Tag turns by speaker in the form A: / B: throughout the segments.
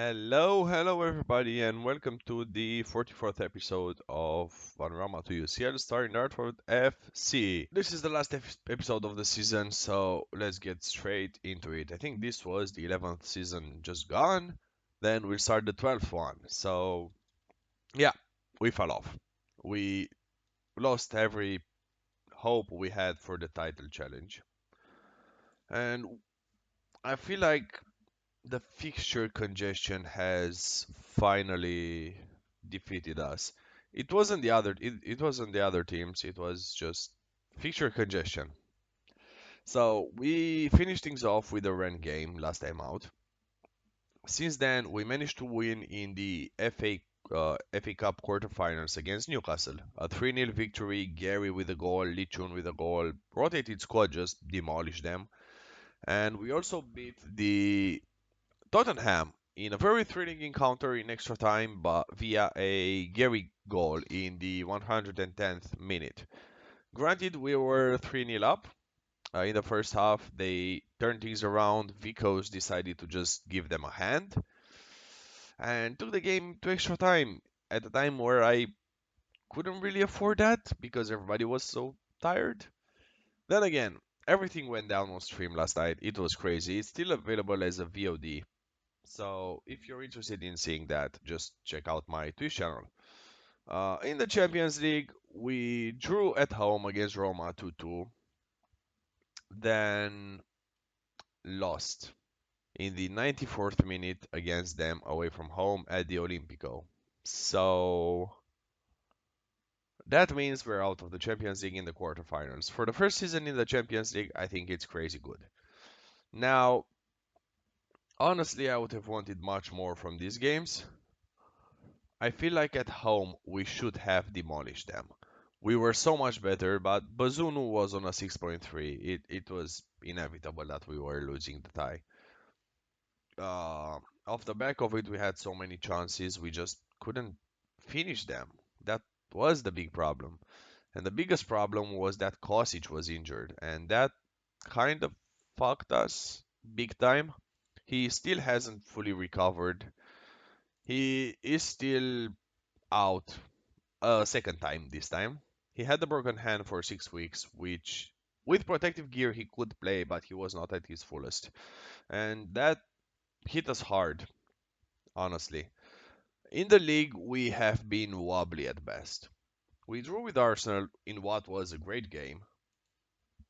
A: Hello everybody, and welcome to the 44th episode of Panorama to UCL starring Dartford FC. This is the last episode of the season, so let's get straight into it. I think this was the 11th season just gone, then we'll start the 12th one. So, yeah, we fell off. We lost every hope we had for the title challenge. And I feel like the fixture congestion has finally defeated us. It wasn't the other teams, it was just fixture congestion. So we finished things off with a run game last time out. Since then, we managed to win in the FA Cup quarterfinals against Newcastle. A 3-0 victory, Gary with a goal, Lichun with a goal, rotated squad just demolished them. And we also beat the Tottenham in a very thrilling encounter in extra time, but via a Gary goal in the 110th minute. Granted, we were 3-0 up. In the first half, they turned things around. Vicos decided to just give them a hand and took the game to extra time at a time where I couldn't really afford that because everybody was so tired. Then again, everything went down on stream last night. It was crazy. It's still available as a VOD. So if you're interested in seeing that, just check out my Twitch channel. In the Champions League, we drew at home against Roma 2-2, then lost in the 94th minute against them away from home at the Olimpico. So that means we're out of the Champions League in the quarterfinals. For the first season in the Champions League, I think it's crazy good. Now, honestly, I would have wanted much more from these games. I feel like at home we should have demolished them. We were so much better, but Bazunu was on a 6.3. It was inevitable that we were losing the tie. Off the back of it, we had so many chances, we just couldn't finish them. That was the big problem. And the biggest problem was that Kosic was injured, and that kind of fucked us big time. He still hasn't fully recovered. He is still out a second time this time. He had a broken hand for 6 weeks, which with protective gear he could play, but he was not at his fullest. And that hit us hard, honestly. In the league, we have been wobbly at best. We drew with Arsenal in what was a great game.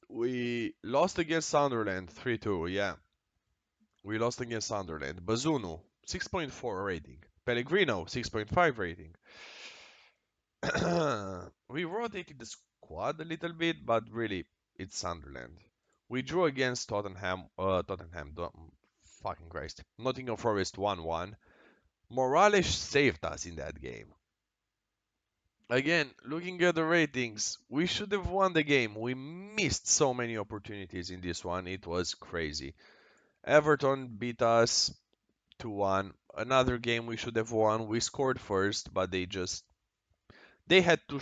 A: We lost against Sunderland 3-2, yeah. We lost against Sunderland. Bazunu, 6.4 rating. Pellegrino, 6.5 rating. We rotated the squad a little bit, but really, it's Sunderland. We drew against fucking Christ. Nottingham Forest 1-1. Morales saved us in that game. Again, looking at the ratings, we should have won the game. We missed so many opportunities in this one. It was crazy. Everton beat us 2-1. Another game we should have won. We scored first, but they had two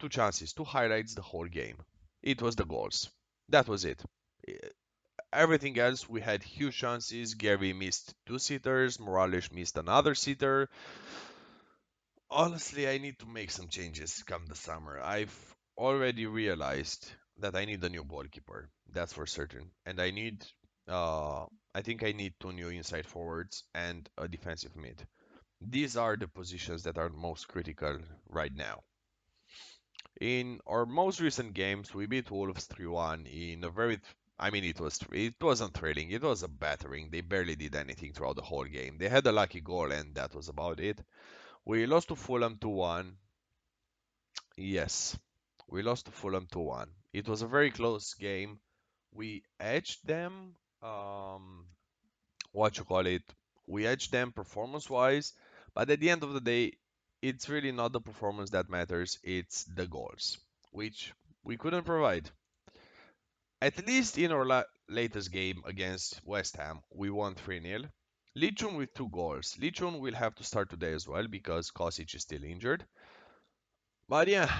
A: chances, two highlights the whole game. It was the goals. That was it. Eh, Everything else, we had huge chances. Gary missed two sitters. Morales missed another sitter. Honestly, I need to make some changes come the summer. I've already realized that I need a new goalkeeper. That's for certain. And I think I need two new inside forwards and a defensive mid. These are the positions that are most critical right now. In our most recent games, we beat Wolves 3-1 in a I mean, it wasn't thrilling. It was a battering. They barely did anything throughout the whole game. They had a lucky goal, and that was about it. We lost to Fulham 2-1. Yes, we lost to Fulham 2-1. It was a very close game. We edged them. What you call it? We edged them performance-wise, but at the end of the day, it's really not the performance that matters. It's the goals, which we couldn't provide. At least in our latest game against West Ham, we won 3-0. Lichun with two goals. Lichun will have to start today as well because Kosic is still injured. But yeah,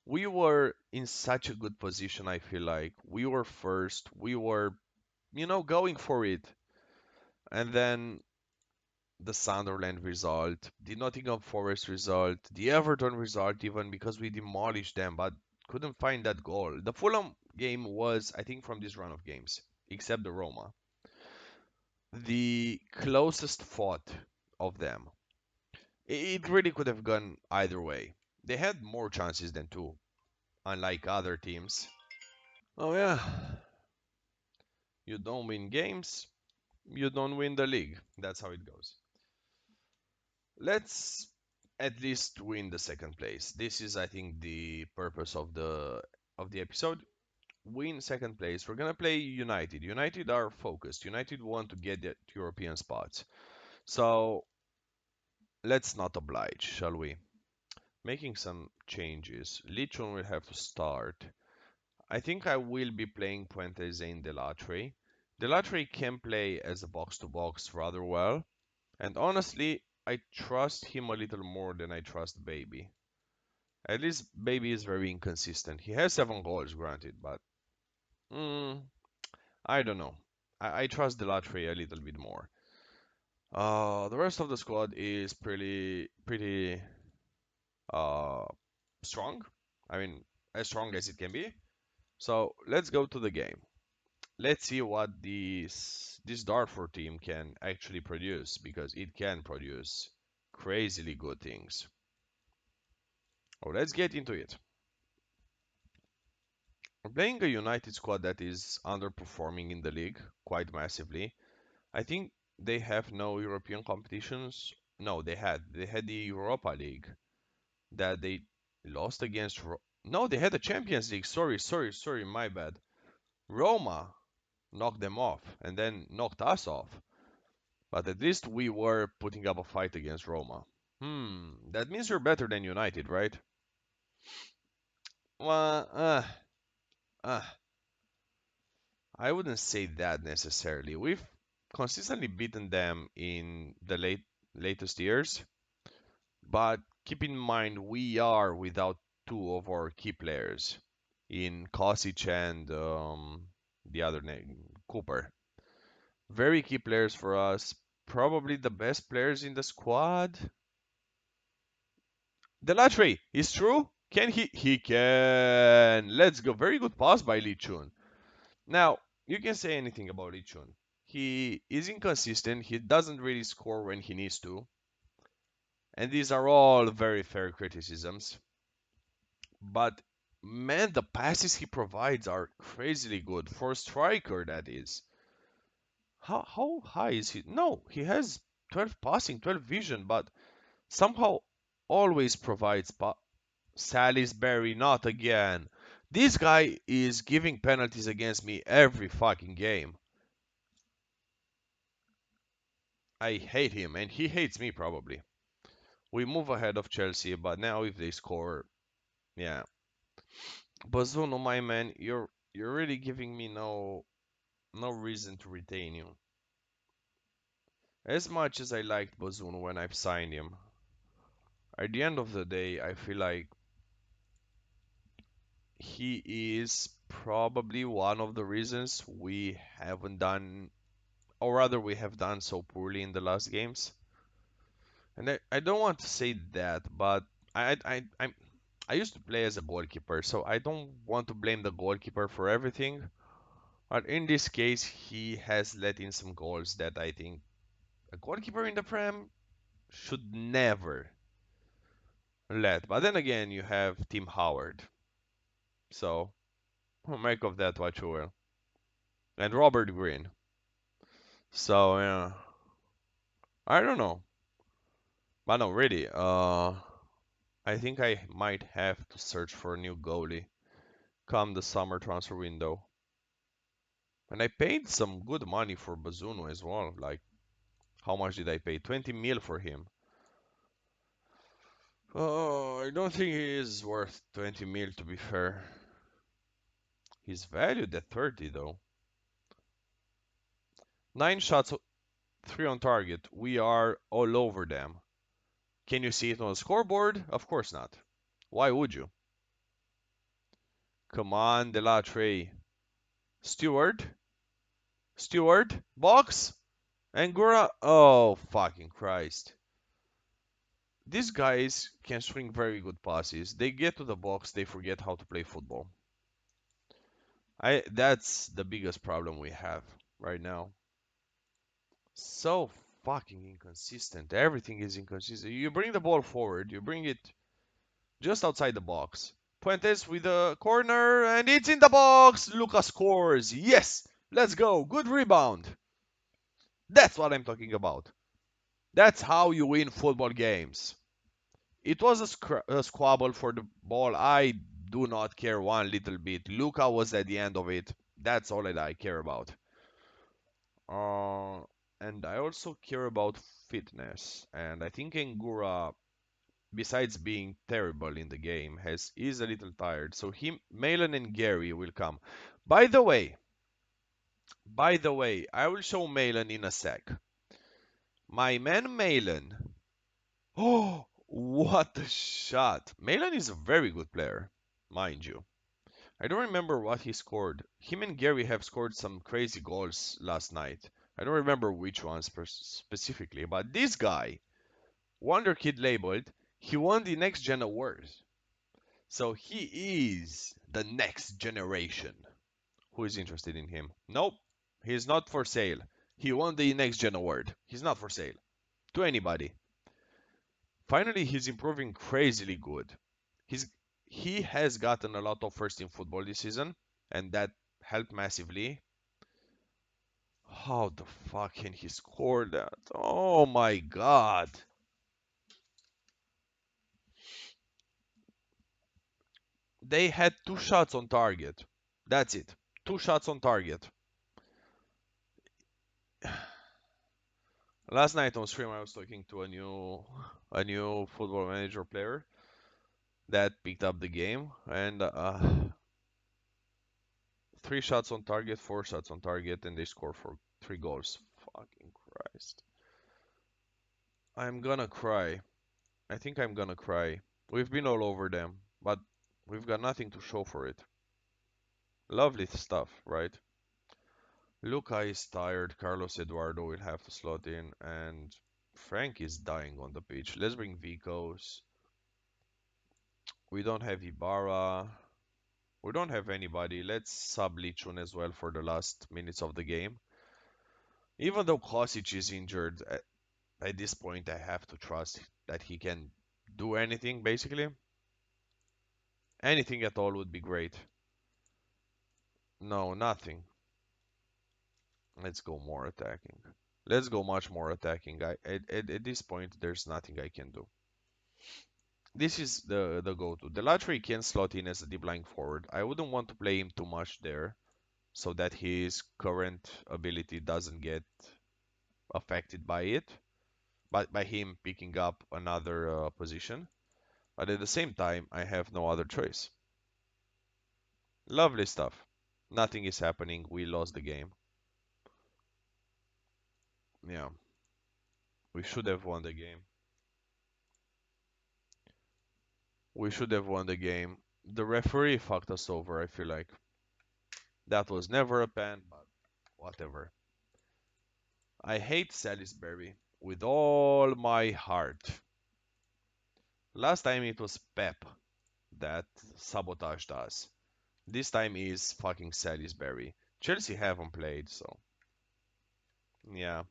A: we were in such a good position, I feel like. We were first. We were, going for it. And then the Sunderland result, the Nottingham Forest result, the Everton result, even because we demolished them, but couldn't find that goal. The Fulham game was, I think, from this run of games, except the Roma, the closest fought of them. It really could have gone either way. They had more chances than two, unlike other teams. Oh, yeah, you don't win games, you don't win the league. That's how it goes. Let's at least win the second place. This is, I think, the purpose of the episode. Win second place. We're gonna play United. United are focused. United want to get the European spots. So let's not oblige, shall we? Making some changes. Lichon will have to start. I think I will be playing Puentes in Delatre. Delatre can play as a box to box rather well. And honestly, I trust him a little more than I trust Baby. At least Baby is very inconsistent. He has 7 goals, granted, but mm, I don't know. I trust Delattre a little bit more. The rest of the squad is pretty uh strong. I mean, as strong as it can be. So let's go to the game. Let's see what this Dartford team can actually produce because it can produce crazily good things. Oh, let's get into it. We're playing a United squad that is underperforming in the league quite massively. I think they have no European competitions. No, they had the Europa League that they lost against. No, they had the Champions League. Sorry, my bad. Roma knocked them off and then knocked us off. But at least we were putting up a fight against Roma. That means you're better than United, right? Well, uh, I wouldn't say that necessarily. We've consistently beaten them in the latest years, but keep in mind we are without two of our key players in Kosic and the other name, Cooper. Very key players for us. Probably the best players in the squad. Delatry is true. Can he? He can. Let's go. Very good pass by Lichun. Now, you can say anything about Lichun. He is inconsistent. He doesn't really score when he needs to. And these are all very fair criticisms. But man, the passes he provides are crazily good for a striker, that is. How high is he? No, he has 12 passing, 12 vision, but somehow always provides Salisbury, not again. This guy is giving penalties against me every fucking game. I hate him, and he hates me probably. We move ahead of Chelsea, but now if they score, yeah. Bazuno, my man, you're really giving me no reason to retain you. As much as I liked Bazuno when I've signed him, at the end of the day, I feel like he is probably one of the reasons we haven't done, or rather, we have done so poorly in the last games. And I don't want to say that, but I used to play as a goalkeeper, so I don't want to blame the goalkeeper for everything. But in this case, he has let in some goals that I think a goalkeeper in the Prem should never let. But then again, you have Tim Howard, so make of that what you will. And Robert Green. So yeah, I don't know, but no, really. I think I might have to search for a new goalie come the summer transfer window. And I paid some good money for Bazuno as well. Like, how much did I pay? 20 mil for him. Oh, I don't think he is worth 20 mil to be fair. He's valued at 30 though. 9 shots, 3 on target. We are all over them. Can you see it on the scoreboard? Of course not. Why would you? Come on, Delatre. Stewart? Stewart? Box? Angora, oh fucking Christ. These guys can swing very good passes. They get to the box, they forget how to play football. That's the biggest problem we have right now. So fucking inconsistent. Everything is inconsistent. You bring the ball forward, you bring it just outside the box. Puentes with a corner, and it's in the box. Lucas scores. Yes, let's go. Good rebound. That's what I'm talking about. That's how you win football games. It was a squabble for the ball. I do not care one little bit. Luca was at the end of it. That's all that I care about. Uh, and I also care about fitness. And I think Ngura, besides being terrible in the game, is a little tired. So him, Malin and Gary will come. By the way, I will show Malin in a sec. My man Malin. Oh, what a shot! Malin is a very good player, mind you. I don't remember what he scored. Him and Gary have scored some crazy goals last night. I don't remember which ones specifically, but this guy, Wonder Kid labeled, he won the Next Gen award. So he is the next generation. Who is interested in him? Nope, he's not for sale. He won the Next Gen award. He's not for sale to anybody. Finally, he's improving crazily good. He's he has gotten a lot of first team football this season, and that helped massively. How the fuck can he score that? Oh my god. They had two shots on target. That's it. Two shots on target. Last night on stream I was talking to a new football manager player that picked up the game, and three shots on target, four shots on target, and they score for three goals. Fucking Christ. I'm gonna cry. I think I'm gonna cry. We've been all over them, but we've got nothing to show for it. Lovely stuff, right? Luca is tired, Carlos Eduardo will have to slot in, and Frank is dying on the pitch. Let's bring Vicos. We don't have Ibarra. We don't have anybody. Let's sub Lichun as well for the last minutes of the game. Even though Kosic is injured, at this point I have to trust that he can do anything, basically. Anything at all would be great. No, nothing. Let's go more attacking. Let's go much more attacking. At this point, there's nothing I can do. This is the go-to. The Latry can slot in as a deep lying forward. I wouldn't want to play him too much there, so that his current ability doesn't get affected by it, but by him picking up another position. But at the same time, I have no other choice. Lovely stuff. Nothing is happening. We lost the game. Yeah, we should have won the game. We should have won the game. The referee fucked us over, I feel like. That was never a pen, but whatever. I hate Salisbury with all my heart. Last time it was Pep that sabotaged us. This time is fucking Salisbury. Chelsea haven't played, so yeah.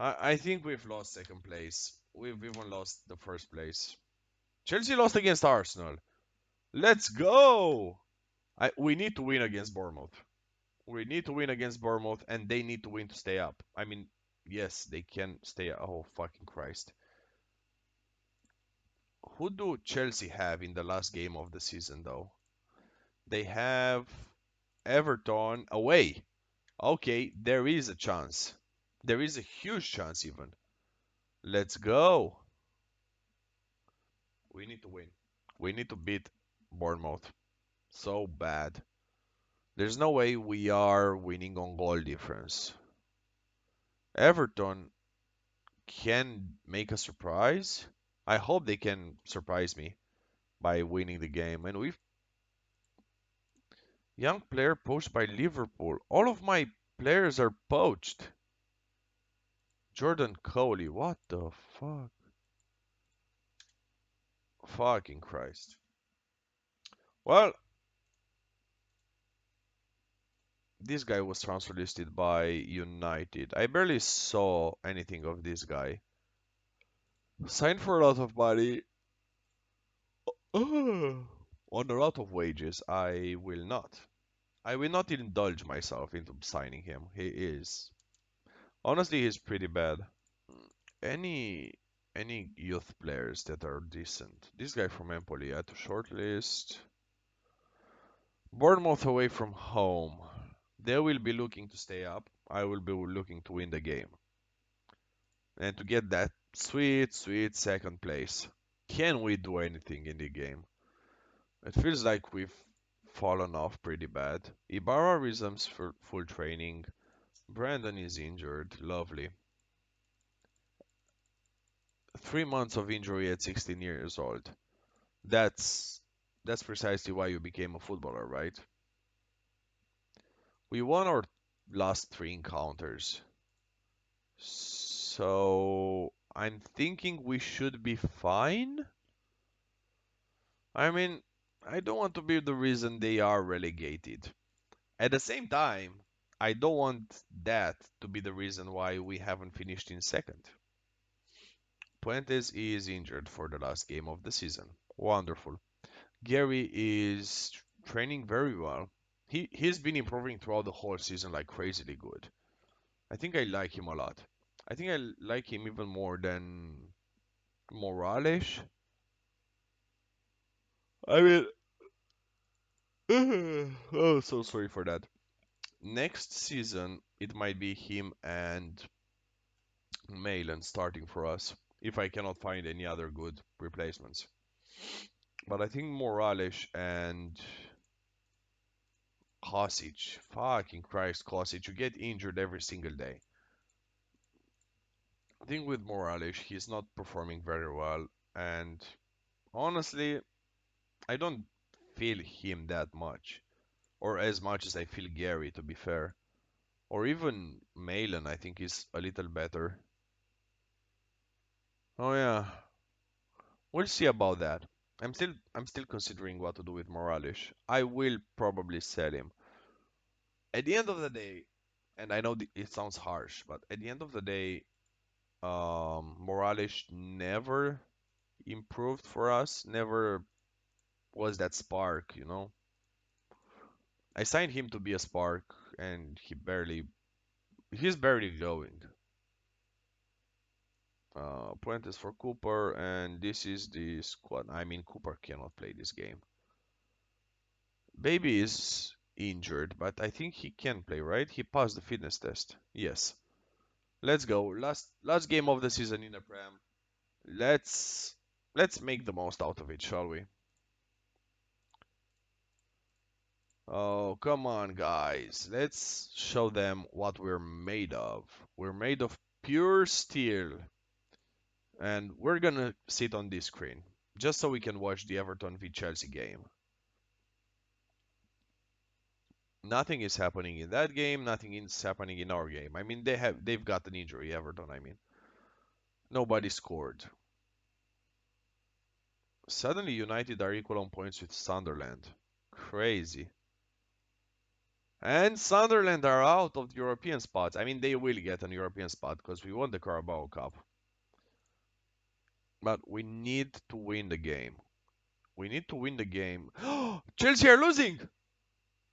A: I think we've lost second place. We've even lost the first place. Chelsea lost against Arsenal. Let's go! We need to win against Bournemouth. We need to win against Bournemouth, and they need to win to stay up. I mean, yes, they can stay. Oh, fucking Christ. Who do Chelsea have in the last game of the season, though? They have Everton away. Okay, there is a chance. There is a huge chance, even. Let's go. We need to win. We need to beat Bournemouth. So bad. There's no way we are winning on goal difference. Everton can make a surprise. I hope they can surprise me by winning the game. And we've young player poached by Liverpool. All of my players are poached. Jordan Coley, what the fuck? Fucking Christ. Well, this guy was transfer listed by United. I barely saw anything of this guy. Signed for a lot of money. On a lot of wages. I will not indulge myself into signing him. He is. Honestly, he's pretty bad. Any any youth players that are decent. This guy from Empoli at the shortlist. Bournemouth away from home. They will be looking to stay up. I will be looking to win the game. And to get that sweet, sweet second place. Can we do anything in the game? It feels like we've fallen off pretty bad. Ibarra resumes for full training. Brandon is injured. Lovely. 3 months of injury at 16 years old. That's that's precisely why you became a footballer, right? We won our last three encounters. So I'm thinking we should be fine. I mean, I don't want to be the reason they are relegated. At the same time, I don't want that to be the reason why we haven't finished in second. Puentes is injured for the last game of the season. Wonderful. Gary is training very well. He's been improving throughout the whole season like crazily good. I think I like him a lot. I think I like him even more than Morales. I mean, oh, so sorry for that. Next season, it might be him and Malin starting for us if I cannot find any other good replacements. But I think Morales and Kosic, fucking Christ, Kosic, you get injured every single day. I think with Morales, he's not performing very well, and honestly, I don't feel him that much, or as much as I feel Gary, to be fair. Or even Malin, I think is a little better. Oh yeah, we'll see about that. I'm still considering what to do with Morales. I will probably sell him. At the end of the day, and I know it sounds harsh, but at the end of the day, Morales never improved for us, never was that spark, you know. I signed him to be a spark, and he's barely going. Point is for Cooper, and this is the squad. I mean, Cooper cannot play this game. Baby is injured, but I think he can play, right? He passed the fitness test. Yes. Let's go. Last game of the season in the Prem. Let's let's make the most out of it, shall we? Oh, come on, guys. Let's show them what we're made of. We're made of pure steel. And we're gonna sit on this screen just so we can watch the Everton v Chelsea game. Nothing is happening in that game, nothing is happening in our game. I mean, they've got an injury, Everton, I mean. Nobody scored. Suddenly United are equal on points with Sunderland. Crazy. And Sunderland are out of the European spots. I mean, they will get an European spot because we won the Carabao Cup. But we need to win the game. We need to win the game. Chelsea are losing!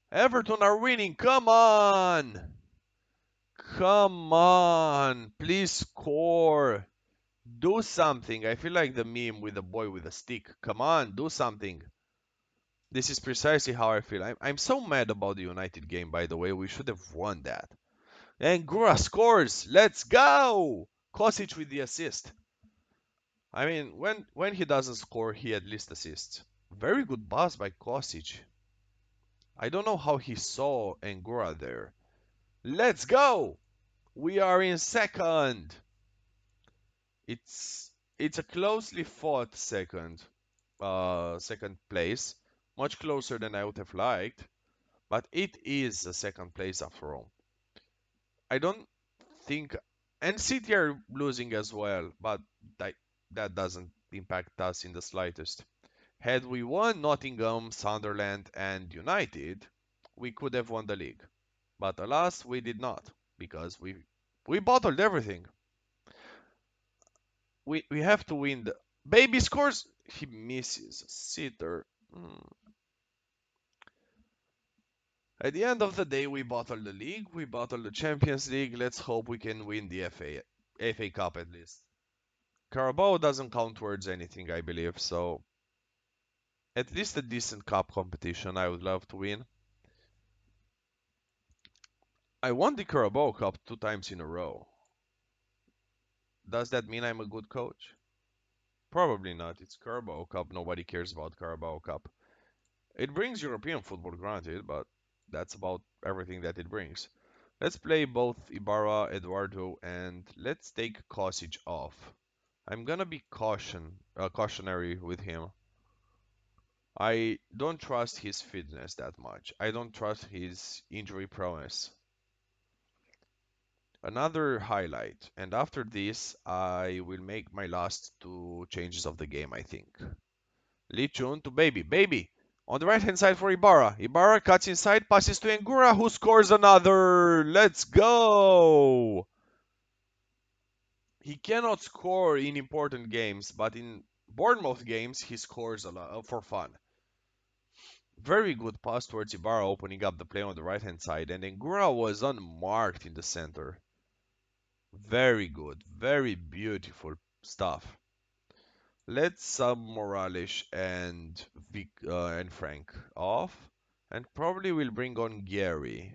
A: Everton are winning. Come on! Come on! Please score! Do something. I feel like the meme with the boy with a stick. Come on, do something. This is precisely how I feel. I'm so mad about the United game, by the way. We should have won that. And Gura scores. Let's go. Kosic with the assist. I mean, when he doesn't score, he at least assists. Very good pass by Kosic. I don't know how he saw Angura there. Let's go. We are in second. It's a closely fought second place, much closer than I would have liked, but it is a second place after all. I don't think And City are losing as well, but that, that doesn't impact us in the slightest. Had we won Nottingham, Sunderland, and United, we could have won the league. But alas, we did not, because we bottled everything. We have to win the baby scores. He misses sitter. Hmm. At the end of the day, we bottled the league, we bottled the Champions League. Let's hope we can win the FA Cup at least. Carabao doesn't count towards anything, I believe, so at least a decent cup competition I would love to win. I won the Carabao Cup 2 times in a row. Does that mean I'm a good coach? Probably not. It's Carabao Cup. Nobody cares about Carabao Cup. It brings European football, granted, but that's about everything that it brings. Let's play both Ibarra, Eduardo, and let's take Kosic off. I'm gonna be cautionary with him. I don't trust his fitness that much. I don't trust his injury prowess. Another highlight, and after this, I will make my last two changes of the game, I think. Lee Chun to Baby. Baby! On the right hand side for Ibarra. Ibarra cuts inside, passes to Ngura, who scores another. Let's go! He cannot score in important games, but in Bournemouth games, he scores a lot for fun. Very good pass towards Ibarra, opening up the play on the right hand side, and Ngura was unmarked in the center. Very good, very beautiful stuff. Let's sub Morales and and Frank off, and probably we'll bring on Gary.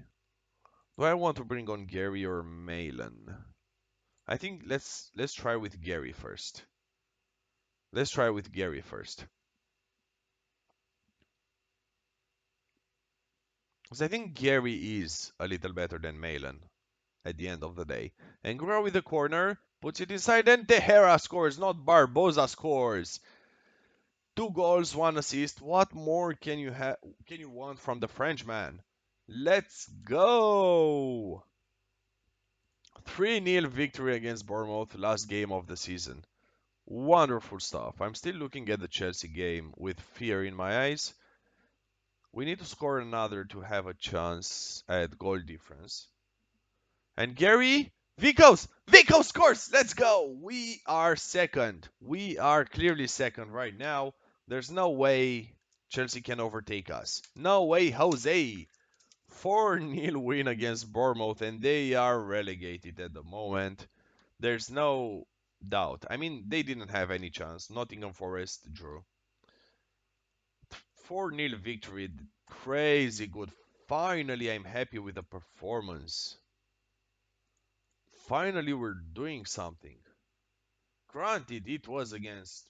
A: Do I want to bring on Gary or Malin? I think let's try with Gary first. Let's try with Gary first. Because I think Gary is a little better than Malin at the end of the day. And Guerrero with the corner, puts it inside, and Tejera scores, not Barbosa scores. 2 goals, 1 assist. What more can you have? Can you want from the Frenchman? Let's go! 3-0 victory against Bournemouth, last game of the season. Wonderful stuff. I'm still looking at the Chelsea game with fear in my eyes. We need to score another to have a chance at goal difference. And Gary, Vico scores. Let's go. We are second. We are clearly second right now. There's no way Chelsea can overtake us. No way, Jose. 4-0 win against Bournemouth, and they are relegated at the moment. There's no doubt. I mean, they didn't have any chance. Nottingham Forest drew. 4-0 victory. Crazy good. Finally, I'm happy with the performance. Finally, we're doing something. Granted, it was against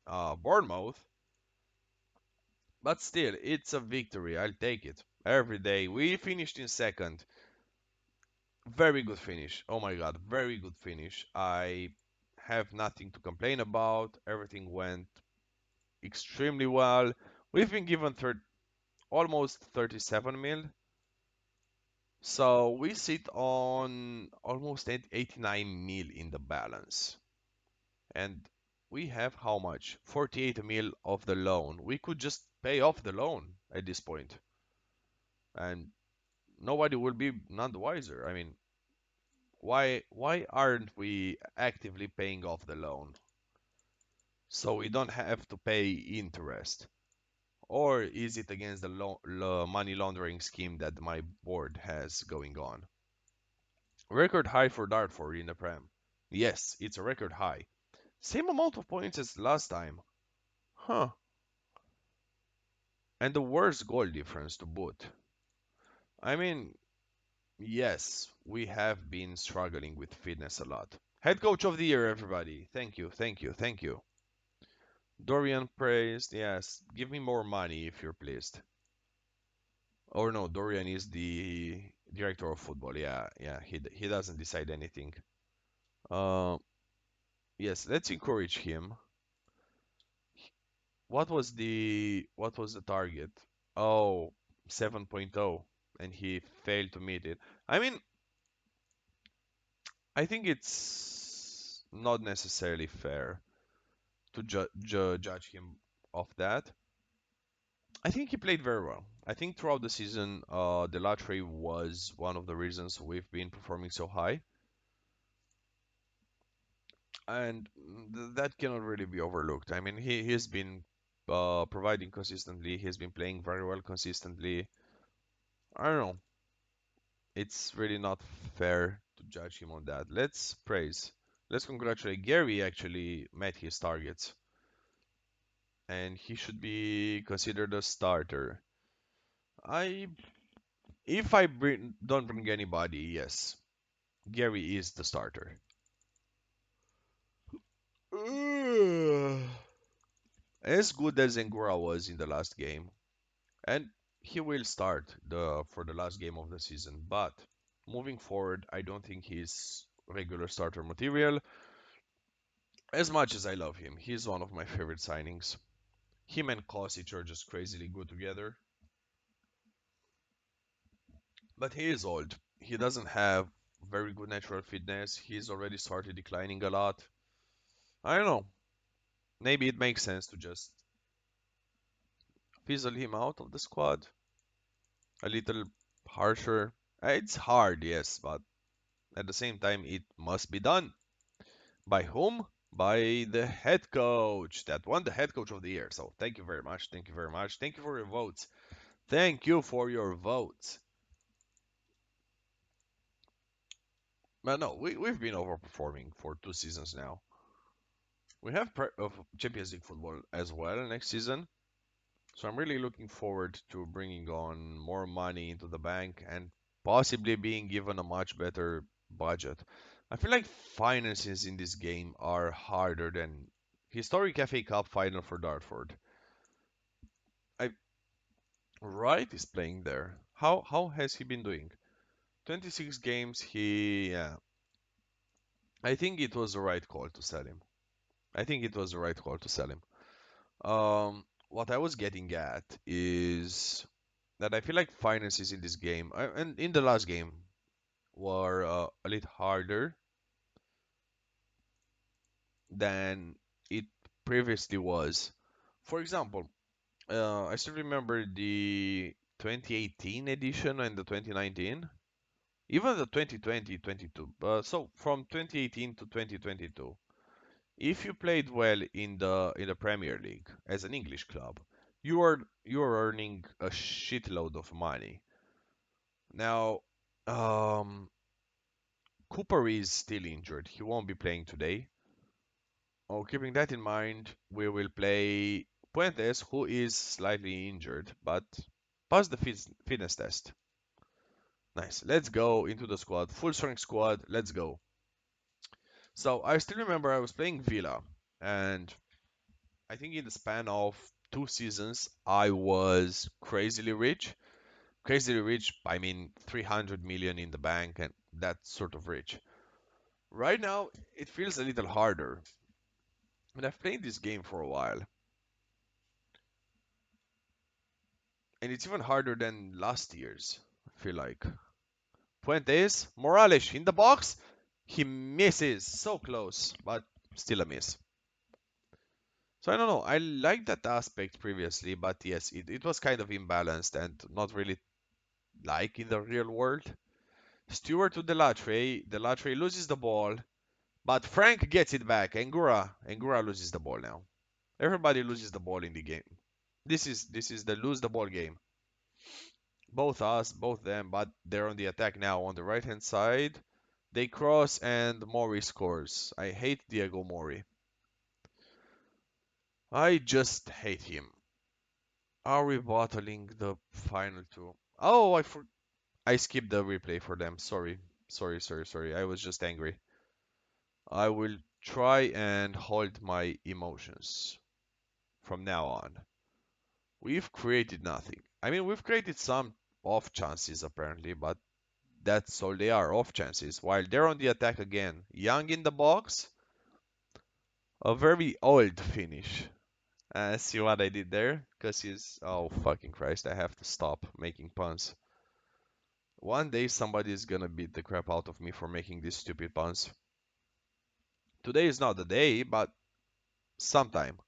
A: Bournemouth, but still, it's a victory. I'll take it every day. We finished in second. Very good finish. Oh my god, very good finish. I have nothing to complain about. Everything went extremely well. We've been given almost 37 mil. So we sit on almost 89 mil in the balance. And we have how much? 48 mil of the loan. We could just pay off the loan at this point, and nobody will be none the wiser. I mean, why aren't we actively paying off the loan so we don't have to pay interest? Or is it against the money laundering scheme that my board has going on? Record high for Dartford in the Prem. Yes, it's a record high. Same amount of points as last time. Huh. And the worst goal difference to boot. I mean, yes, we have been struggling with fitness a lot. Head coach of the year, everybody. Thank you, thank you, thank you. Dorian praised. Yes, give me more money if you're pleased. Or no, Dorian is the director of football. Yeah, yeah, he doesn't decide anything. Uh, yes, let's encourage him. What was the target? Oh, 7.0, and he failed to meet it. I mean, I think it's not necessarily fair to judge him off that. I think he played very well. I think throughout the season, the Latre was one of the reasons we've been performing so high, and that cannot really be overlooked. I mean, he's been providing consistently. He's been playing very well consistently. I don't know. It's really not fair to judge him on that. Let's praise. Let's congratulate Gary. Actually met his targets, and he should be considered a starter. I If I don't bring anybody, yes, Gary is the starter. As good as Ngura was in the last game, and he will start for the last game of the season. But moving forward, I don't think he's regular starter material. As much as I love him, he's one of my favorite signings. Him and Kosic are just crazily good together. But he is old. He doesn't have very good natural fitness. He's already started declining a lot. I don't know. Maybe it makes sense to just fizzle him out of the squad a little harsher. It's hard, yes, but at the same time, it must be done. By whom? By the head coach that won the head coach of the year. So thank you very much. Thank you very much. Thank you for your votes. Thank you for your votes. But no, we've been overperforming for 2 seasons now. We have Champions League football as well next season. So I'm really looking forward to bringing on more money into the bank and possibly being given a much better budget. I feel like finances in this game are harder than historic FA Cup final for Dartford. I Wright is playing there. How has he been doing? 26 games. I think it was the right call to sell him. I think it was the right call to sell him. What I was getting at is that I feel like finances in this game and in the last game were a little harder than it previously was. For example, I still remember the 2018 edition and the 2019, even the 2020-22. So from 2018 to 2022, if you played well in the Premier League as an English club, you are earning a shitload of money. Now, um, Cooper is still injured. He won't be playing today. Oh, keeping that in mind, we will play Puentes, who is slightly injured, but passed the fitness test. Nice. Let's go into the squad. Full strength squad. Let's go. So I still remember I was playing Villa, and I think in the span of 2 seasons, I was crazily rich. Crazily rich, I mean 300 million in the bank and that sort of rich. Right now, it feels a little harder. And I've played this game for a while, and it's even harder than last year's, I feel like. Puentes, Morales in the box. He misses. So close, but still a miss. So I don't know. I liked that aspect previously, but yes, it was kind of imbalanced and not really like in the real world. Stewart to the Latre. The Latre loses the ball, but Frank gets it back. Angura loses the ball now. Everybody loses the ball in the game. This is the lose the ball game. Both us, both them, but they're on the attack now on the right hand side. They cross and Mori scores. I hate Diego Mori. I just hate him. Are we bottling the final two? Oh, I skipped the replay for them. Sorry. Sorry, sorry, sorry. I was just angry. I will try and hold my emotions from now on. We've created nothing. I mean, we've created some off chances apparently, but that's all they are, off chances. While they're on the attack again. Young in the box. A very old finish. See what I did there? Because he's... Oh, fucking Christ. I have to stop making puns. One day somebody is gonna beat the crap out of me for making these stupid puns. Today is not the day, but sometime.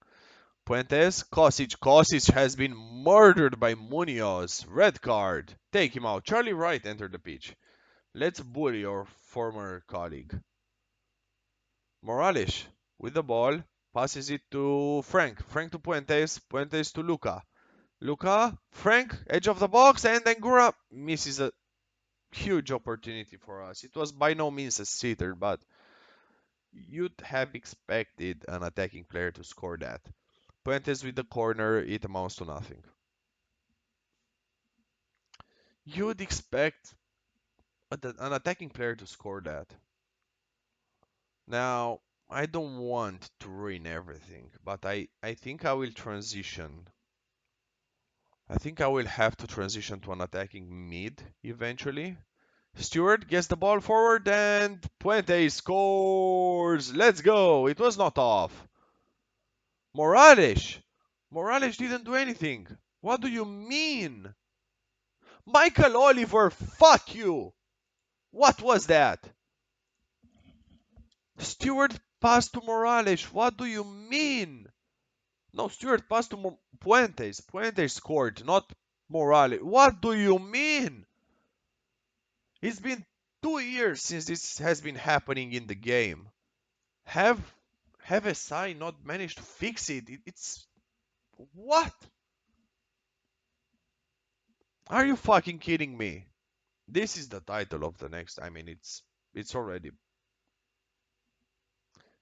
A: Puentes, Kosic. Kosic has been murdered by Munoz. Red card. Take him out. Charlie Wright entered the pitch. Let's bully your former colleague. Morales with the ball. Passes it to Frank. Frank to Puentes. Puentes to Luca. Luca, Frank, edge of the box, and then Gura misses a huge opportunity for us. It was by no means a sitter, but you'd have expected an attacking player to score that. Puentes with the corner, it amounts to nothing. You'd expect an attacking player to score that. Now, I don't want to ruin everything, but I think I will transition. I think I will have to transition to an attacking mid eventually. Stewart gets the ball forward and Puente scores. Let's go. It was not off. Morales. Morales didn't do anything. What do you mean? Michael Oliver, fuck you. What was that? Stewart passed to Morales. What do you mean? No, Stewart passed to Puentes. Puentes scored, not Morales. What do you mean? It's been 2 years since this has been happening in the game. Have have SI not managed to fix it? It's what? Are you fucking kidding me? This is the title of the next. I mean, it's already.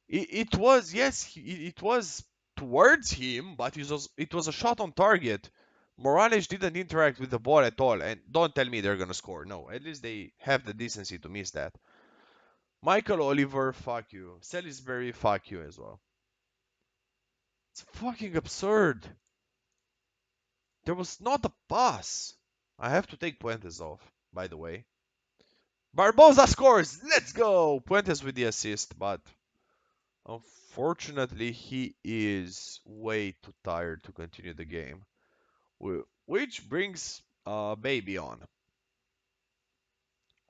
A: It was yes, it was towards him, but it was a shot on target. Morales didn't interact with the ball at all, and don't tell me they're gonna score. No, at least they have the decency to miss that. Michael Oliver, fuck you. Salisbury, fuck you as well. It's fucking absurd. There was not a pass. I have to take Puentes off, by the way. Barbosa scores! Let's go! Puentes with the assist, but unfortunately he is way too tired to continue the game. Which brings Baby on.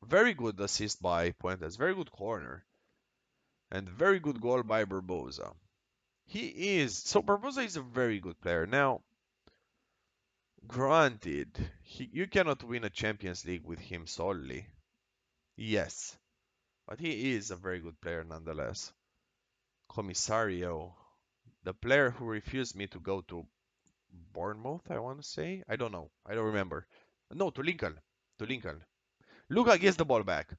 A: Very good assist by Puentes, very good corner, and very good goal by Barbosa. So Barbosa is a very good player. Now, granted, you cannot win a Champions League with him solely. Yes, but he is a very good player nonetheless. Comisario, the player who refused me to go to Bournemouth, I want to say. I don't know. I don't remember. No, to Lincoln. To Lincoln. Luca gets the ball back.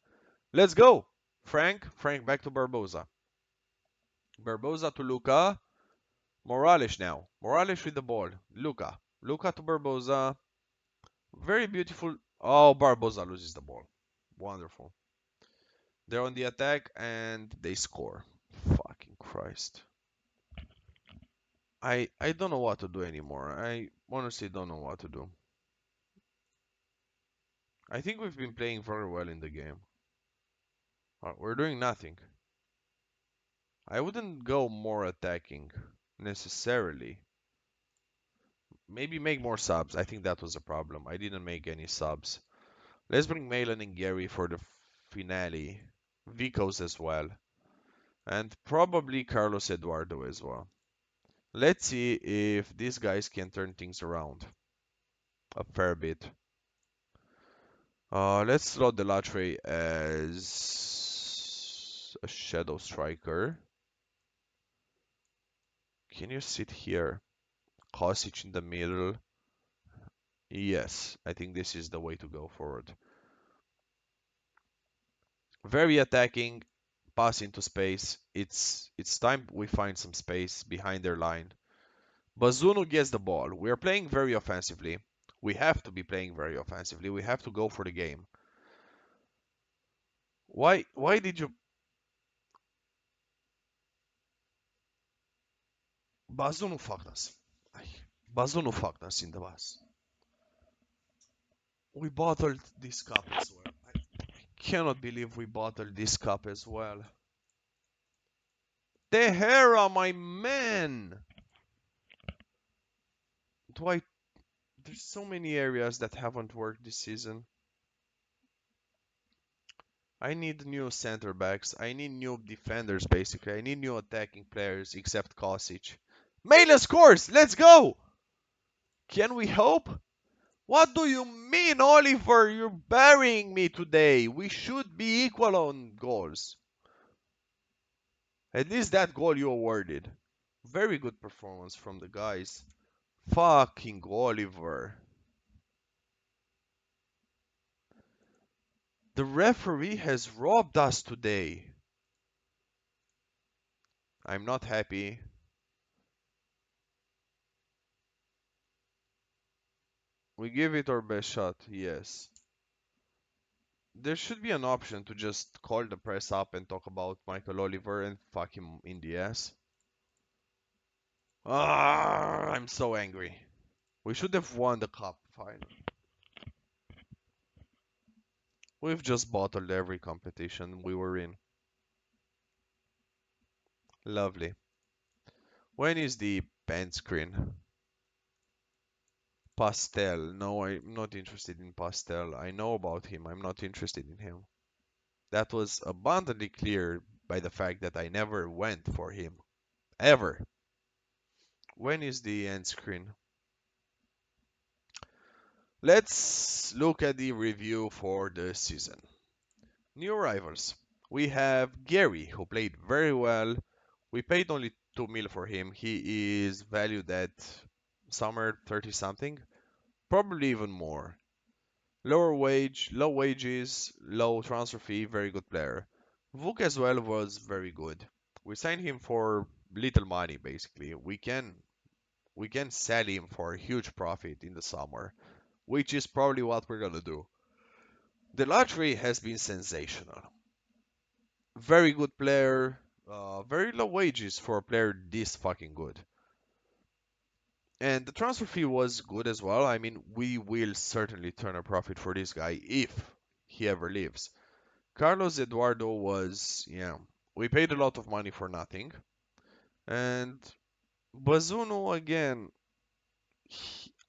A: Let's go. Frank. Frank back to Barbosa. Barbosa to Luca. Morales now. Morales with the ball. Luca. Luca to Barbosa. Very beautiful. Oh, Barbosa loses the ball. Wonderful. They're on the attack and they score. Fucking Christ. I don't know what to do anymore. I honestly don't know what to do. I think we've been playing very well in the game. We're doing nothing. I wouldn't go more attacking necessarily. Maybe make more subs. I think that was a problem. I didn't make any subs. Let's bring Malin and Gary for the finale. Vicos as well. And probably Carlos Eduardo as well. Let's see if these guys can turn things around a fair bit. Let's slot Delatre as a shadow striker. Can you sit here? Kosic in the middle. Yes, I think this is the way to go forward. Very attacking, pass into space. It's time we find some space behind their line. Bazunu gets the ball. We are playing very offensively. We have to be playing very offensively. We have to go for the game. Why did you Bazunu fucked us. Bazunu fucked us in the bus. We bottled this cup as well. I cannot believe we bottled this cup as well. Tehera, my man! Do I... There's so many areas that haven't worked this season. I need new center backs. I need new defenders, basically. I need new attacking players, except Kosic. Mela scores! Let's go! Can we hope? What do you mean, Oliver? You're burying me today. We should be equal on goals. At least that goal you awarded. Very good performance from the guys. Fucking Oliver. The referee has robbed us today. I'm not happy. We give it our best shot, yes. There should be an option to just call the press up and talk about Michael Oliver and fuck him in the ass. Ah, I'm so angry. We should have won the cup final. We've just bottled every competition we were in. Lovely. When is the band screen? Pastel. No, I'm not interested in Pastel. I know about him. I'm not interested in him. That was abundantly clear by the fact that I never went for him. Ever. When is the end screen? Let's look at the review for the season. New arrivals. We have Gary, who played very well. We paid only 2 mil for him. He is valued at somewhere 30 something, probably even more. Low wages, low transfer fee, very good player. Vuk as well was very good. We signed him for little money basically. We can sell him for a huge profit in the summer, which is probably what we're gonna do. The lottery has been sensational. Very good player, very low wages for a player this fucking good. And the transfer fee was good as well. I mean, we will certainly turn a profit for this guy if he ever leaves. Carlos Eduardo was, yeah, we paid a lot of money for nothing. And Bazuno again,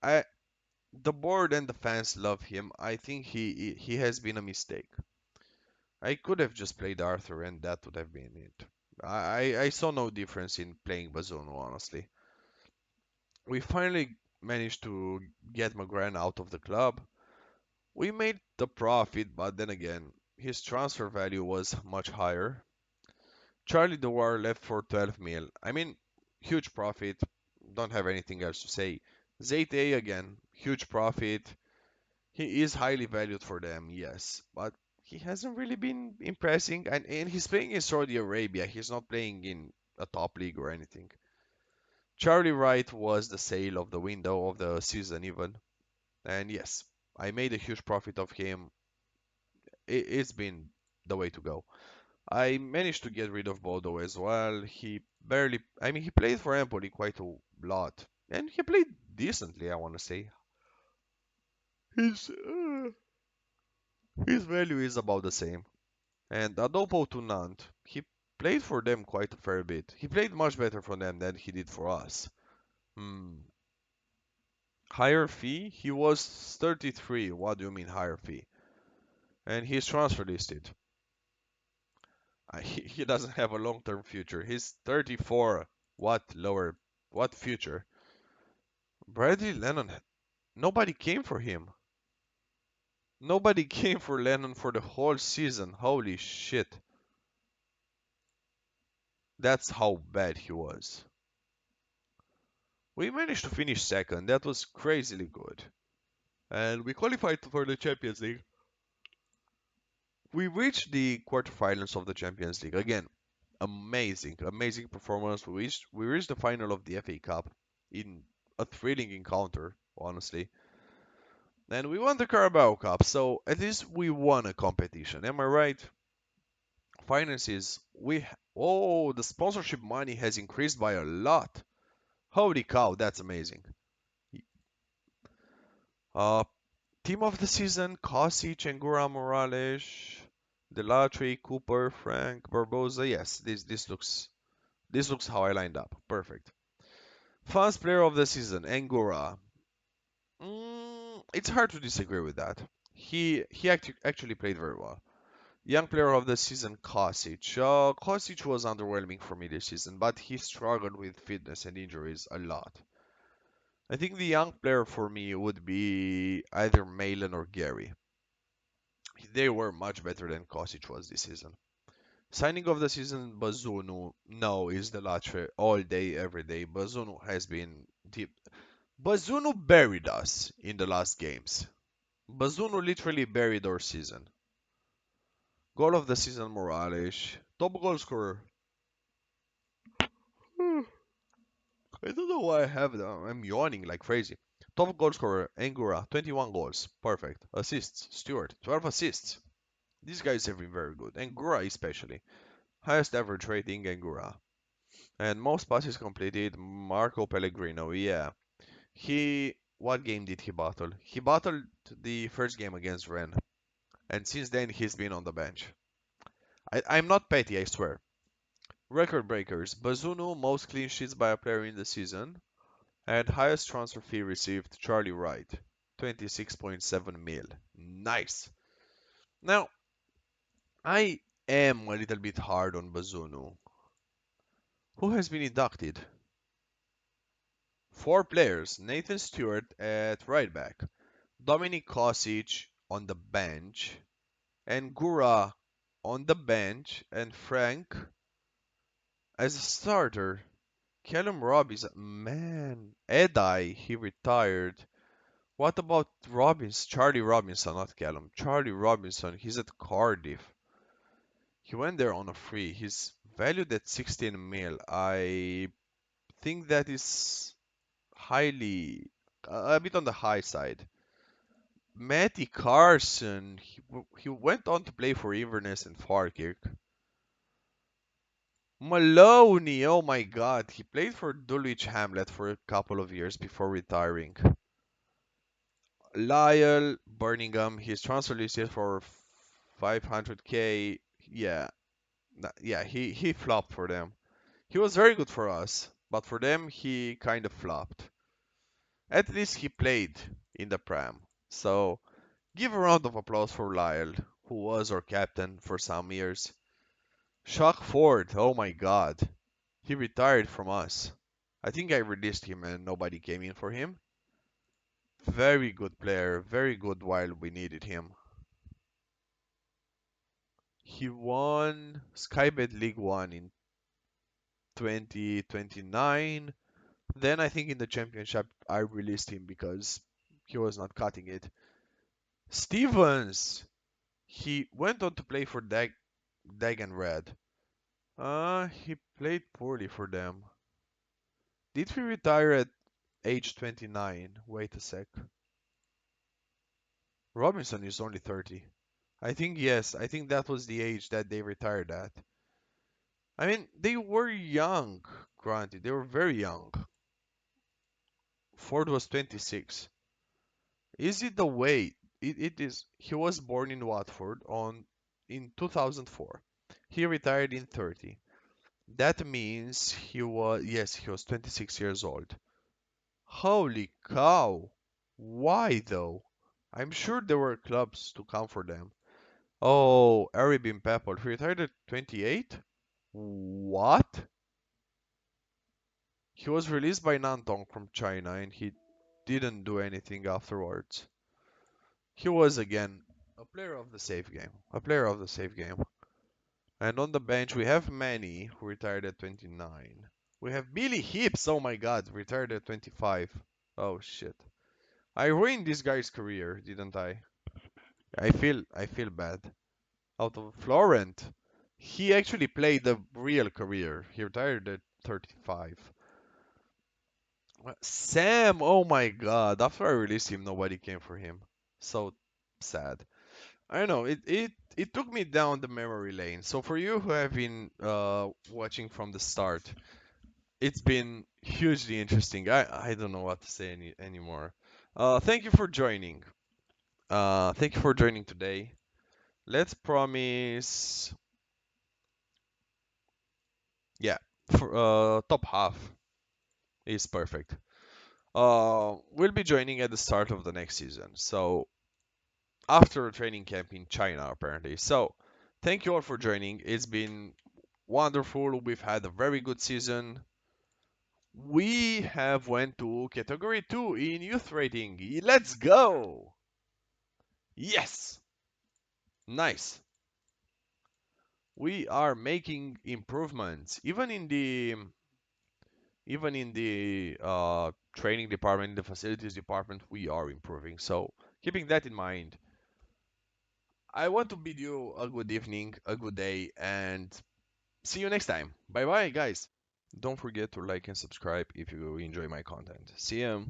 A: the board and the fans love him. I think he has been a mistake. I could have just played Arthur and that would have been it. I saw no difference in playing Bazuno, honestly. We finally managed to get McGran out of the club. We made the profit, but then again, his transfer value was much higher. Charlie Dewar left for 12 mil. I mean, huge profit. Don't have anything else to say. Zayte again, huge profit. He is highly valued for them, yes, but he hasn't really been impressing. And he's playing in Saudi Arabia. He's not playing in a top league or anything. Charlie Wright was the sale of the window of the season, even. And yes, I made a huge profit of him. It's been the way to go. I managed to get rid of Bodo as well. He barely, I mean, he played for Empoli quite a lot. And he played decently, I want to say. His, uh, his value is about the same. And Adopo to Nantes, he played for them quite a fair bit. He played much better for them than he did for us. Hmm. Higher fee? He was 33. What do you mean higher fee? And he's transfer listed. He doesn't have a long-term future. He's 34. What lower? What future? Bradley Lennon. Nobody came for him. Nobody came for Lennon for the whole season. Holy shit. That's how bad he was. We managed to finish second. That was crazily good. And we qualified for the Champions League. We reached the quarterfinals of the Champions League. Again, amazing, amazing performance. We reached the final of the FA Cup in a thrilling encounter, honestly. And we won the Carabao Cup, so at least we won a competition. Am I right? Finances, oh, the sponsorship money has increased by a lot. Holy cow, that's amazing. Uh, Team of the season: Kosic, Engura, Morales, Delatry, Cooper, Frank, Barbosa. Yes, this looks how I lined up. Perfect. Fans player of the season: Engura. It's hard to disagree with that. He actually played very well. Young player of the season, Kosic. Kosic was underwhelming for me this season, but he struggled with fitness and injuries a lot. I think the young player for me would be either Malin or Gary. They were much better than Kosic was this season. Signing of the season, Bazunu. No, is the Latre all day, every day. Bazunu has been deep. Bazunu buried us in the last games. Bazunu literally buried our season. Goal of the season, Morales. Top goal scorer. Hmm, I don't know why I have them. I'm yawning like crazy. Top goal scorer, Angura, 21 goals. Perfect. Assists, Stewart, 12 assists. These guys have been very good. Angura especially. Highest average rating, Angura. And most passes completed, Marco Pellegrino. Yeah. What game did he battle? He battled the first game against Rennes. And since then, he's been on the bench. I'm not petty, I swear. Record breakers. Bazunu, most clean sheets by a player in the season. And highest transfer fee received, Charlie Wright. 26.7 mil. Nice. Now, I am a little bit hard on Bazunu. Who has been inducted? Four players. Nathan Stewart at right back. Dominic Kosic on the bench. And Gura on the bench. And Frank as a starter. Callum Robinson, man, Edai, he retired. What about Charlie Robinson, not Callum. Charlie Robinson, he's at Cardiff. He went there on a free. He's valued at 16 mil. I think that is highly, a bit on the high side. Matty Carson, he went on to play for Inverness and Falkirk. Maloney, oh my god, he played for Dulwich Hamlet for a couple of years before retiring. Lyle Birmingham, his transfer listed for 500k. Yeah, yeah, he flopped for them. He was very good for us, but for them he kind of flopped. At least he played in the Prem. So give a round of applause for Lyle, who was our captain for some years. Shock Ford, oh my god, he retired from us. I think I released him and nobody came in for him. Very good player, very good while we needed him. He won Skybet League One in 2029. Then I think in the championship I released him because he was not cutting it. Stevens, he went on to play for Dagon Red. He played poorly for them. Did he retire at age 29? Wait a sec. Robinson is only 30. I think yes, I think that was the age that they retired at. I mean, they were young, granted, they were very young. Ford was 26. Is it the way? It is. He was born in Watford in 2004. He retired in 30. That means he was 26 years old. Holy cow. Why though? I'm sure there were clubs to come for them. Oh, Arabin Papal, he retired at 28? What? He was released by Nantong from China and he didn't do anything afterwards. He was again a player of the safe game. A player of the safe game. And on the bench we have Manny, who retired at 29. We have Billy Hips, oh my god, retired at 25. Oh shit. I ruined this guy's career, didn't I? I feel bad. Out of Florent. He actually played a real career. He retired at 35. Sam, oh my god. After I released him, nobody came for him. So sad. I don't know. It took me down the memory lane. So for you who have been watching from the start, it's been hugely interesting. I don't know what to say anymore. Thank you for joining. Thank you for joining today. Let's promise. Yeah, for top half is perfect. We'll be joining at the start of the next season. So after a training camp in China, apparently. So Thank you all for joining. It's been wonderful. We've had a very good season. We have went to category 2 in youth rating. Let's go! Yes! Nice. We are making improvements. Even in the training department, the facilities department, we are improving. So keeping that in mind, I want to bid you a good evening, a good day, and see you next time. Bye bye, guys. Don't forget to like and subscribe if you enjoy my content. See ya.